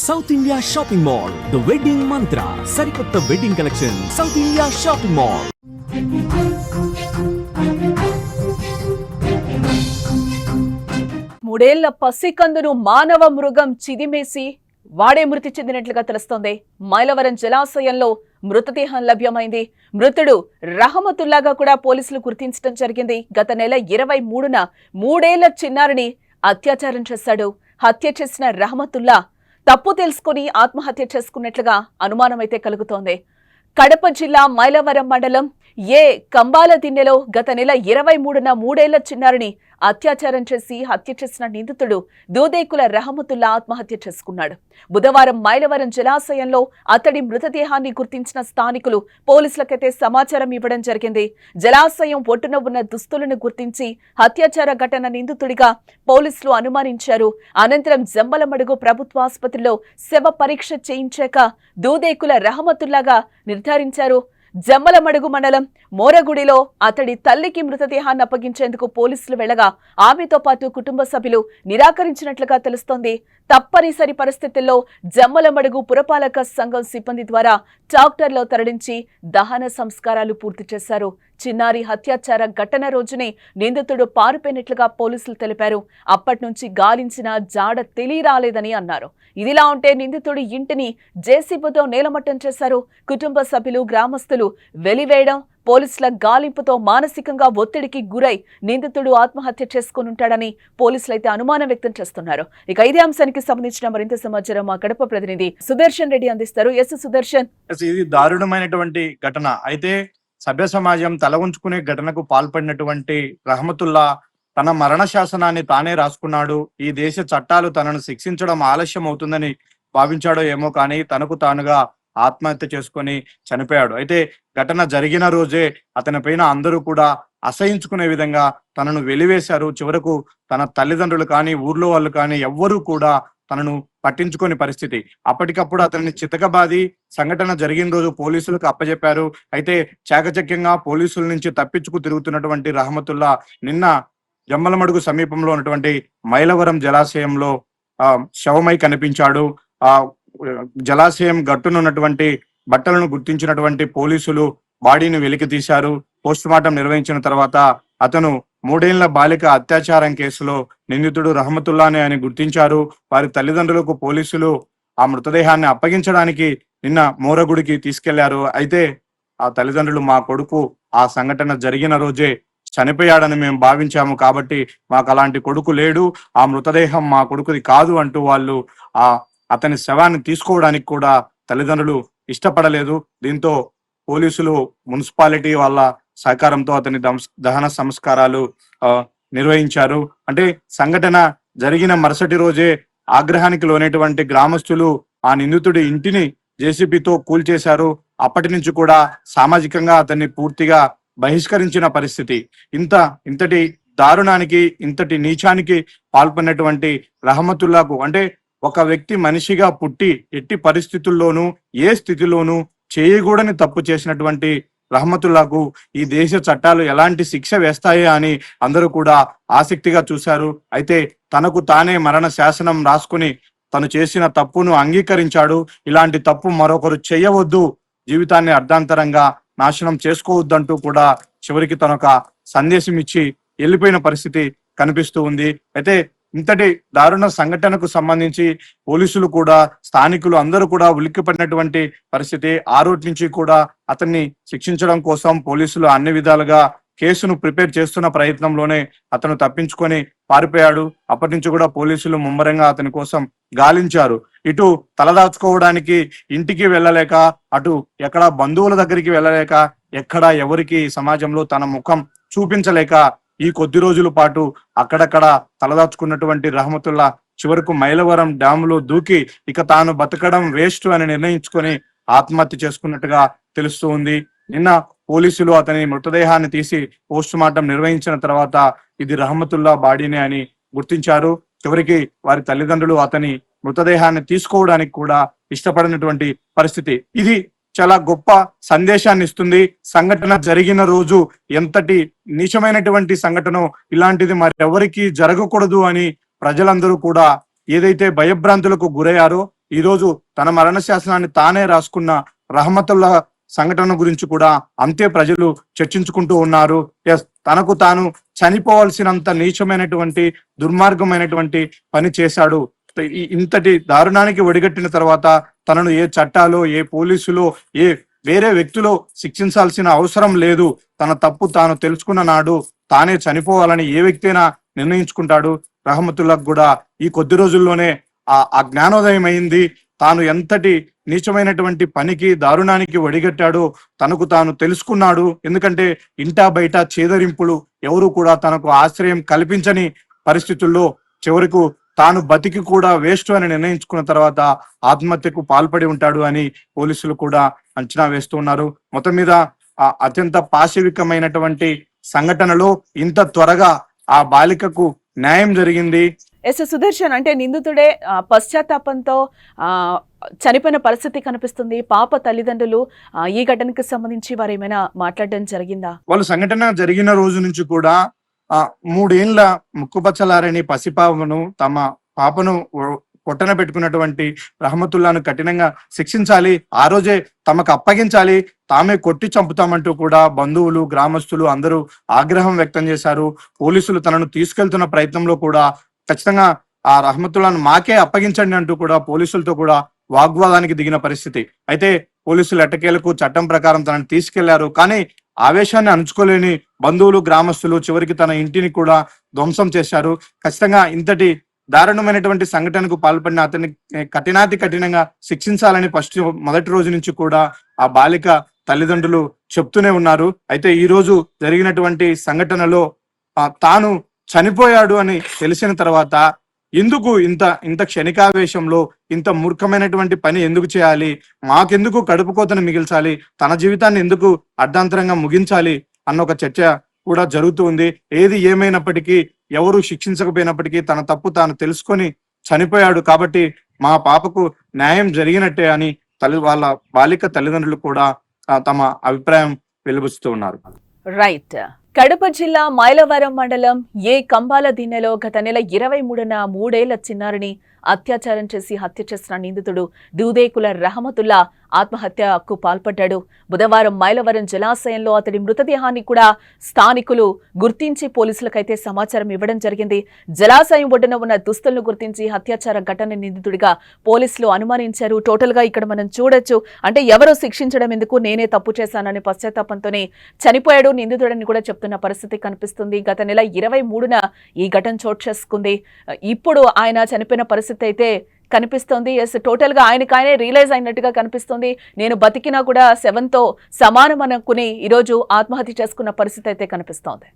South India shopping mall, the wedding మంత్ర, సరికొత్త wedding collection, south India shopping mall. మూడేళ్ల పసికందును మానవ మృగం చిదిమేసి వాడే మృతి చెందినట్లుగా తెలుస్తోంది. మైలవరం జలాశయంలో మృతదేహం లభ్యమైంది. మృతుడు రహమతుల్లాగా కూడా పోలీసులు గుర్తించడం జరిగింది. గత నెల 23న మూడేళ్ల చిన్నారిని అత్యాచారం చేశాడు. హత్య చేసిన రహమతుల్లా తప్పు తెలుసుకుని ఆత్మహత్య చేసుకున్నట్లుగా అనుమానమైతే కలుగుతోంది. కడప జిల్లా మైలవరం మండలం కంబాల దిన్నెలో గత నెల 23న మూడేళ్ల చిన్నారిని అత్యాచారం చేసి హత్య చేసిన నిందితుడు దూదేకుల రహమతుల్లా ఆత్మహత్య చేసుకున్నాడు. బుధవారం మైలవరం జలాశయంలో అతడి మృతదేహాన్ని గుర్తించిన స్థానికులు పోలీసులకైతే సమాచారం ఇవ్వడం జరిగింది. జలాశయం ఒడ్డున ఉన్న దుస్తులను గుర్తించి అత్యాచార ఘటన నిందితుడిగా పోలీసులు అనుమానించారు. అనంతరం జమ్మలమడుగు ప్రభుత్వ ఆసుపత్రిలో శవ పరీక్ష చేయించాక దూదేకుల రహమతుల్లాగా నిర్ధారించారు. జమ్మలమడుగు మండలం మోరగుడిలో అతడి తల్లికి మృతదేహాన్ని అప్పగించేందుకు పోలీసులు వెళ్లగా ఆమెతో పాటు కుటుంబ సభ్యులు నిరాకరించినట్లుగా తెలుస్తోంది. తప్పనిసరి పరిస్థితుల్లో జమ్మలమడుగు పురపాలక సంఘం సిబ్బంది ద్వారా ట్రాక్టర్లో తరలించి దహన సంస్కారాలు పూర్తి చేశారు. చిన్నారి హత్యాచార ఘటన రోజునే నిందితుడు పారిపోయినట్లుగా పోలీసులు తెలిపారు. అప్పటి నుంచి గాలించిన జాడ తెలియరాలేదని అన్నారు. ఇదిలా ఉంటే నిందితుడి ఇంటిని జేసీబీతో నేలమట్టం చేశారు. కుటుంబ సభ్యులు, గ్రామస్తులు వెలివేయడం, పోలీసుల గాలింపుతో మానసికంగా ఒత్తిడికి గురై నిందితుడు ఆత్మహత్య చేసుకునుంటాడని పోలీసులైతే అనుమానం వ్యక్తం చేస్తున్నారు. ఇక ఇదే అంశానికి సంబంధించిన మరింత సమాచారం మా కడప ప్రతినిధి సుదర్శన్ రెడ్డి అందిస్తారు. ఎస్ సుదర్శన్. ఇది దారుణమైనటువంటి ఘటన. అయితే సభ్య సమాజం తల ఉంచుకునే ఘటనకు పాల్పడినటువంటి రహమతుల్లా తన మరణ శాసనాన్ని తానే రాసుకున్నాడు. ఈ దేశ చట్టాలు తనను శిక్షించడం ఆలస్యం అవుతుందని భావించాడో ఏమో కానీ తనకు తానుగా ఆత్మహత్య చేసుకొని చనిపోయాడు. అయితే ఘటన జరిగిన రోజే అతని పైన అందరూ కూడా అసహించుకునే విధంగా తనను వెలివేశారు. చివరకు తన తల్లిదండ్రులు కానీ ఊర్లో వాళ్ళు కానీ ఎవ్వరూ కూడా తనను పట్టించుకోని పరిస్థితి. అప్పటికప్పుడు అతన్ని చితకబాది సంఘటన జరిగిన రోజు పోలీసులకు అప్పచెప్పారు. అయితే చాకచక్యంగా పోలీసుల నుంచి తప్పించుకు తిరుగుతున్నటువంటి రహమతుల్లా నిన్న జమ్మలమడుగు సమీపంలో ఉన్నటువంటి మైలవరం జలాశయంలో శవమై కనిపించాడు. జలాశయం గట్టునున్నటువంటి బట్టలను గుర్తించినటువంటి పోలీసులు బాడీని వెలికి తీశారు. పోస్ట్ మార్టం నిర్వహించిన తర్వాత అతను 3 ఏళ్ల బాలిక అత్యాచారం కేసులో నిందితుడు రహమతుల్లానే అని గుర్తించారు. వారి తల్లిదండ్రులకు పోలీసులు ఆ మృతదేహాన్ని అప్పగించడానికి నిన్న మోరగుడికి తీసుకెళ్లారు. అయితే ఆ తల్లిదండ్రులు మా కొడుకు ఆ సంఘటన జరిగిన రోజే చనిపోయాడని మేము భావించాము, కాబట్టి మాకు అలాంటి కొడుకు లేడు, ఆ మృతదేహం మా కొడుకుది కాదు అంటూ వాళ్ళు అతని శవాన్ని తీసుకోవడానికి కూడా తల్లిదండ్రులు ఇష్టపడలేదు. దీంతో పోలీసులు, మున్సిపాలిటీ వాళ్ళ సహకారంతో అతని దహన సంస్కారాలు నిర్వహించారు. అంటే సంఘటన జరిగిన మరుసటి రోజే ఆగ్రహానికి లోనేటువంటి గ్రామస్తులు ఆ నిందితుడి ఇంటిని జేసీబీతో కూల్చేశారు. అప్పటి నుంచి కూడా సామాజికంగా అతన్ని పూర్తిగా బహిష్కరించిన పరిస్థితి. ఇంతటి దారుణానికి, ఇంతటి నీచానికి పాల్పడినటువంటి రహమతుల్లాకు, అంటే ఒక వ్యక్తి మనిషిగా పుట్టి ఎట్టి పరిస్థితుల్లోనూ ఏ స్థితిలోనూ చేయకూడని తప్పు చేసినటువంటి రహమతుల్లాకు ఈ దేశ చట్టాలు ఎలాంటి శిక్ష వేస్తాయా అని అందరూ కూడా ఆసక్తిగా చూశారు. అయితే తనకు తానే మరణ శాసనం రాసుకుని తను చేసిన తప్పును అంగీకరించాడు. ఇలాంటి తప్పు మరొకరు చేయవద్దు, జీవితాన్ని అర్ధాంతరంగా నాశనం చేసుకోవద్దంటూ కూడా చివరికి తనొక సందేశం ఇచ్చి వెళ్ళిపోయిన పరిస్థితి కనిపిస్తూ ఉంది. అయితే ఇంతటి దారుణ సంఘటనకు సంబంధించి పోలీసులు కూడా, స్థానికులు అందరూ కూడా ఉలిక్కిపడినటువంటి పరిస్థితి. ఆ రోజు నుంచి కూడా అతన్ని శిక్షించడం కోసం పోలీసులు అన్ని విధాలుగా కేసును ప్రిపేర్ చేస్తున్న ప్రయత్నంలోనే అతను తప్పించుకొని పారిపోయాడు. అప్పటి నుంచి కూడా పోలీసులు ముమ్మరంగా అతని కోసం గాలించారు. ఇటు తలదాచుకోవడానికి ఇంటికి వెళ్ళలేక, అటు ఎక్కడ బంధువుల దగ్గరికి వెళ్ళలేక, ఎక్కడ ఎవరికి సమాజంలో తన ముఖం చూపించలేక ఈ కొద్ది రోజుల పాటు అక్కడక్కడ తలదాచుకున్నటువంటి రహమతుల్లా చివరకు మైలవరం డ్యాములో దూకి ఇక తాను బతకడం వేస్ట్ అని నిర్ణయించుకొని ఆత్మహత్య చేసుకున్నట్టుగా తెలుస్తూ ఉంది. నిన్న పోలీసులు అతని మృతదేహాన్ని తీసి పోస్ట్ మార్టం నిర్వహించిన తర్వాత ఇది రహమతుల్లా బాడీనే అని గుర్తించారు. చివరికి వారి తల్లిదండ్రులు అతని మృతదేహాన్ని తీసుకోవడానికి కూడా ఇష్టపడినటువంటి పరిస్థితి. ఇది చాలా గొప్ప సందేశాన్ని ఇస్తుంది. సంఘటన జరిగిన రోజు ఎంతటి నీచమైనటువంటి సంఘటన, ఇలాంటిది మరెవరికి జరగకూడదు అని ప్రజలందరూ కూడా ఏదైతే భయభ్రాంతులకు గురయ్యారో ఈ రోజు తన మరణ శాసనాన్ని తానే రాసుకున్న రహమతుల్లా సంఘటన గురించి కూడా అంతే ప్రజలు చర్చించుకుంటూ ఉన్నారు. ఎస్, తనకు తాను చనిపోవాల్సినంత నీచమైనటువంటి దుర్మార్గమైనటువంటి పని చేశాడు. ఇంతటి దారుణానికి ఒడిగట్టిన తర్వాత తనను ఏ చట్టాలో, ఏ పోలీసులో, ఏ వేరే వ్యక్తులు శిక్షించాల్సిన అవసరం లేదు. తన తప్పు తాను తెలుసుకున్న నాడు తానే చనిపోవాలని ఏ వ్యక్తి అయినా నిర్ణయించుకుంటాడు. రహమతుల్లాకు కూడా ఈ కొద్ది రోజుల్లోనే ఆ జ్ఞానోదయం అయింది. తాను ఎంతటి నీచమైనటువంటి పనికి, దారుణానికి ఒడిగట్టాడో తనకు తాను తెలుసుకున్నాడు. ఎందుకంటే ఇంటా బయట చేదరింపులు, ఎవరు కూడా తనకు ఆశ్రయం కల్పించని పరిస్థితుల్లో చివరకు తాను బతికి కూడా వేస్ట్ అని నిర్ణయించుకున్న తర్వాత ఆత్మహత్యకు పాల్పడి ఉంటాడు అని పోలీసులు కూడా అంచనా వేస్తూ ఉన్నారు. మొత్తం మీద అత్యంత పాశవికమైనటువంటి సంఘటనలో ఇంత త్వరగా ఆ బాలికకు న్యాయం జరిగింది. ఎస్ సుదర్శన్, అంటే నిందితుడే పశ్చాత్తాపంతో చనిపోయిన పరిస్థితి కనిపిస్తుంది. పాప తల్లిదండ్రులు ఈ ఘటనకు సంబంధించి వారు ఏమైనా మాట్లాడడం జరిగిందా? వాళ్ళు సంఘటన జరిగిన రోజు నుంచి కూడా 3 ఏళ్ల ముక్కుపచ్చలారని పసిపాపను, తమ పాపను పొట్టన పెట్టుకున్నటువంటి రహమతుల్లాను కఠినంగా శిక్షించాలి, ఆ రోజే తమకు అప్పగించాలి, తామే కొట్టి చంపుతామంటూ కూడా బంధువులు, గ్రామస్తులు అందరూ ఆగ్రహం వ్యక్తం చేశారు. పోలీసులు తనను తీసుకెళ్తున్న ప్రయత్నంలో కూడా ఖచ్చితంగా ఆ రహమతుల్లాను మాకే అప్పగించండి అంటూ కూడా పోలీసులతో కూడా వాగ్వాదానికి దిగిన పరిస్థితి. అయితే పోలీసులు ఎట్టకేలకు చట్టం ప్రకారం తనను తీసుకెళ్లారు. కానీ ఆవేశాన్ని అణుచుకోలేని బంధువులు, గ్రామస్తులు చివరికి తన ఇంటిని కూడా ధ్వంసం చేశారు. ఖచ్చితంగా ఇంతటి దారుణమైనటువంటి సంఘటనకు పాల్పడిన అతన్ని కఠినంగా శిక్షించాలని మొదటి రోజు నుంచి కూడా ఆ బాలిక తల్లిదండ్రులు చెప్తూనే ఉన్నారు. అయితే ఈ రోజు జరిగినటువంటి సంఘటనలో తాను చనిపోయాడు అని తెలిసిన తర్వాత ఎందుకు ఇంత క్షణికావేశంలో ఇంత మూర్ఖమైనటువంటి పని ఎందుకు చేయాలి, మాకెందుకు కడుపు కోతను మిగిల్చాలి, తన జీవితాన్ని ఎందుకు అర్ధాంతరంగా ముగించాలి అన్న ఒక చర్చ కూడా జరుగుతూ ఉంది. ఏది ఏమైనప్పటికీ, ఎవరు శిక్షించకపోయినప్పటికీ తన తప్పు తాను తెలుసుకొని చనిపోయాడు కాబట్టి మా పాపకు న్యాయం జరిగినట్టే అని వాళ్ళ బాలిక తల్లిదండ్రులు కూడా తమ అభిప్రాయం వెలుబుస్తూ ఉన్నారు. రైట్. కడప జిల్లా మైలవరం మండలం కంబాల దిన్నెలో గత నెల 23న 3 ఏళ్ల చిన్నారిని అత్యాచారం చేసి హత్య చేసిన నిందితుడు దూదేకుల రహమతుల్లా ఆత్మహత్యకు పాల్పడ్డాడు. బుధవారం మైలవరం జలాశయంలో అతడి మృతదేహాన్ని కూడా స్థానికులు గుర్తించి పోలీసులకైతే సమాచారం ఇవ్వడం జరిగింది. జలాశయం ఒడ్డున ఉన్న దుస్తులను గుర్తించి హత్యాచార ఘటన నిందితుడిగా పోలీసులు అనుమానించారు. టోటల్ గా ఇక్కడ మనం చూడొచ్చు, అంటే ఎవరో శిక్షించడం ఎందుకు, నేనే తప్పు చేశానని పశ్చాత్తాపంతోనే చనిపోయాడు నిందితుడని కూడా చెప్తున్న పరిస్థితి కనిపిస్తుంది. గత నెల 23న ఈ ఘటన చోటు చేసుకుంది. ఇప్పుడు ఆయన చనిపోయిన పరిస్థితి అయితే కనిపిస్తోంది. ఎస్, టోటల్ గా ఆయనకాయనే రియలైజ్ అయినట్టుగా కనిపిస్తుంది. నేను బతికినా కూడా శవంతో సమానం అనుకుని ఈరోజు ఆత్మహత్య చేసుకున్న పరిస్థితి అయితే కనిపిస్తోంది.